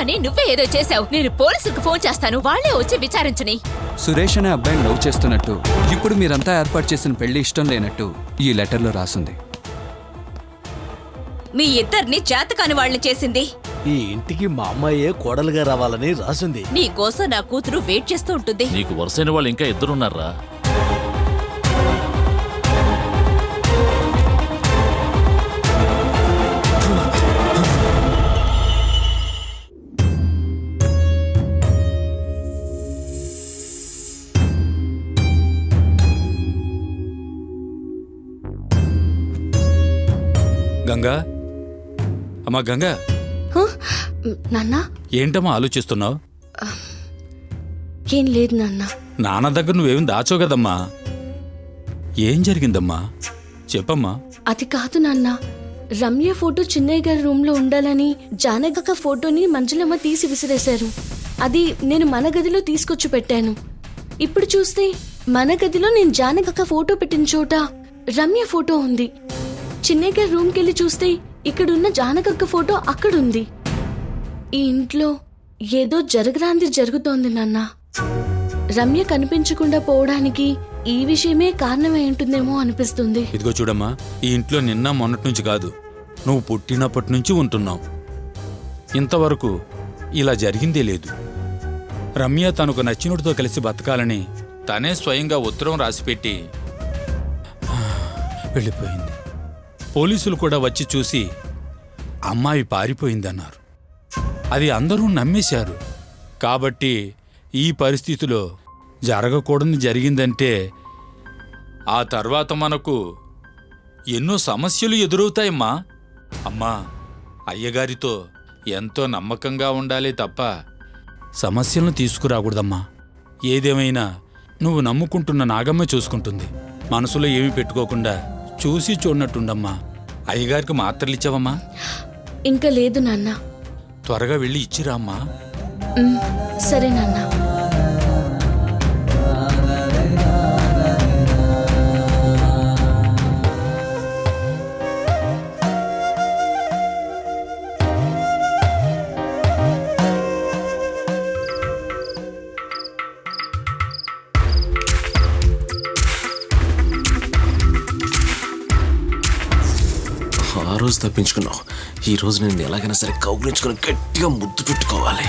కానీ నువ్వే ఏదో చేశావు. నేను పోలీసులకు ఫోన్ చేస్తాను, వాళ్ళే వచ్చి విచారించని. సురేష్ అనే అబ్బాయిని లవ్ చేస్తున్నట్టు, ఇప్పుడు మీరంతా ఏర్పాటు చేసిన పెళ్లి ఇష్టం లేనట్టు ఈ లెటర్లో రాసుంది. మీ ఇద్దరిని చేతకాని వాళ్ళని చేసింది. ఈ ఇంటికి మా అమ్మాయే కోడలుగా రావాలని రాసుంది. నీ కోసం నా కూతురు వెయిట్ చేస్తూ ఉంటుంది. నీకు వరుసైన వాళ్ళు ఇంకా ఇద్దరున్నారా? గంగా, అమ్మా గంగా, నాన్న ఏంటమ్మా ఆలోచిస్తున్నావు? ఏం లేదు నాన్న. నాన్న దగ్గర నువ్వేం దాచో కదమ్మా. ఏం జరిగిందమ్మా చెప్పమ్మా. అది కాదు నాన్న, రమ్య ఫోటో చిన్నయ్య గారి రూమ్ లో ఉండాలని జానకక్క ఫోటోని మంజులమ్మ తీసి విసిరేశారు. అది నేను మన గదిలో తీసుకొచ్చి పెట్టాను. ఇప్పుడు చూస్తే మన గదిలో నేను జానకక్క ఫోటో పెట్టిన చోట రమ్య ఫోటో ఉంది. చిన్నయ్య గారి రూమ్కి వెళ్ళి చూస్తే ఇక్కడున్న జానకక్క ఫోటో అక్కడుంది. ఈ ఇంట్లో ఏదో జరగరాంది జరుగుతోంది నాన్న. రమ్య కనిపించకుండా పోవడానికి ఈ విషయమే కారణమై ఉంటుందేమో అనిపిస్తుంది. ఇదిగో చూడమ్మా, ఈ ఇంట్లో నిన్న మొన్నటి నుంచి కాదు, నువ్వు పుట్టినప్పటి నుంచి ఉంటున్నావు. ఇంతవరకు ఇలా జరిగిందే లేదు. రమ్య తనకు నచ్చినోడితో కలిసి బతకాలని తనే స్వయంగా ఉత్తరం రాసిపెట్టి వెళ్ళిపోయింది. పోలీసులు కూడా వచ్చి చూసి అమ్మాయి పారిపోయిందన్నారు. అది అందరూ నమ్మేశారు. కాబట్టి ఈ పరిస్థితిలో జరగకూడని జరిగిందంటే ఆ తర్వాత మనకు ఎన్నో సమస్యలు ఎదురవుతాయమ్మా. అమ్మా, అయ్యగారితో ఎంతో నమ్మకంగా ఉండాలి తప్ప సమస్యలను తీసుకురాకూడదమ్మా. ఏదేమైనా నువ్వు నమ్ముకుంటున్న నాగమ్మ చూసుకుంటుంది. మనసులో ఏమీ పెట్టుకోకుండా చూసి చూడనట్టుండమ్మా. అయ్యగారికి మాత్రలు ఇచ్చావమ్మా? ఇంకా లేదు నాన్న. త్వరగా వెళ్ళి ఇచ్చిరామ్మా. సరే నాన్న. ఆ రోజు తప్పించుకున్నావు. ఈ రోజు నేను ఎలాగైనా సరే కౌగులించుకొని గట్టిగా ముద్దు పెట్టుకోవాలి.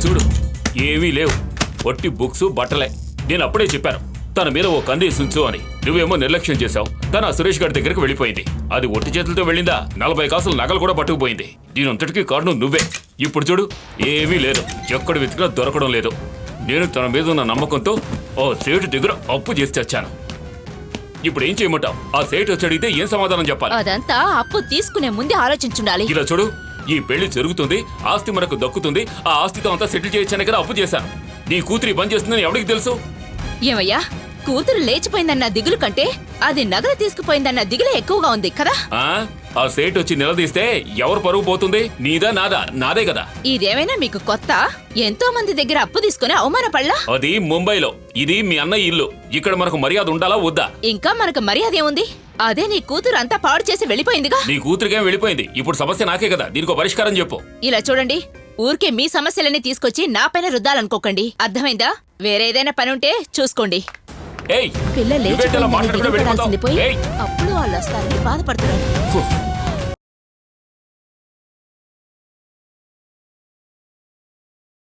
చూడు, ఏమీ లేవు, ఒట్టి బుక్స్ బట్టలే. నేను అప్పుడే చెప్పాను తన మీద ఓ కందేసి ఉంచు అని. నువ్వేమో నిర్లక్ష్యం చేశావు. తన సురేష్ గారి దగ్గరికి వెళ్ళిపోయింది. అది ఒట్టి చేతులతో వెళ్ళిందా? 40 కాసులు నగలు కూడా పట్టుకుపోయింది. దీనంతటికీ కారణం నువ్వే. ఇప్పుడు చూడు, ఏమీ లేదు, ఎక్కడ వెతికినా దొరకడం లేదు. నేను తన మీద ఉన్న నమ్మకంతో ఓ సేటు దగ్గర అప్పు చేసి చచ్చాను. ఇప్పుడు ఏం చేయమంటావు? ఆ సేటు వచ్చి అడిగితే ఏం సమాధానం చెప్పాలి? అదంతా అప్పు తీసుకునే ముందే ఆలోచించుండాలి. ఇలా చూడు, ఈ పెళ్లి జరుగుతుంది, ఆస్తి మనకు దక్కుతుంది. ఆ ఆస్తితో అంతా సెటిల్ చేయొచ్చనే కదా అప్పు చేశాను. నీ కూతురి పని చేస్తుందని ఎవరికి తెలుసు? ఏమయ్యా, కూతురు లేచిపోయిందన్న దిగులు కంటే అది నగలు తీసుకుపోయిందన్న దిగులే ఎక్కువగా ఉంది కదా. ఆ సేట్ వచ్చి నిలదీస్తే ఎవరు పరుగు పోతుంది? నీదా నాదా? నాదే కదా. ఇదేమైనా మీకు కొత్త? ఎంతో మంది దగ్గర అప్పు తీసుకుని అవమానపడలా? అది ముంబైలో, ఇది మీ అన్న ఇల్లు. ఇక్కడ మనకు మర్యాద ఉండాలా వద్దా? ఇంకా మనకు మర్యాద ఏముంది? అదే నీ కూతురు అంతా పాడు చేసి వెళ్ళిపోయిందిగా. నీ కూతురికేం వెళ్ళిపోయింది, ఇప్పుడు సమస్య నాకే కదా, దీనికో పరిష్కారం చెప్పు. ఇలా చూడండి, ఊరికే మీ సమస్యలన్నీ తీసుకొచ్చి నా పైన రుద్దాలనుకోకండి, అర్థమైందా? వేరే ఏదైనా పని ఉంటే చూసుకోండి. ఏయ్ పిల్ల నువ్వేంటి అలా మాట్లాడుకుంటూ లేచిపోయిందని వెళ్ళిపోతావ్? పోయి ఏయ్ అప్పుడు వాళ్ళు వస్తారని బాధపడుతున్నారు. ఫు,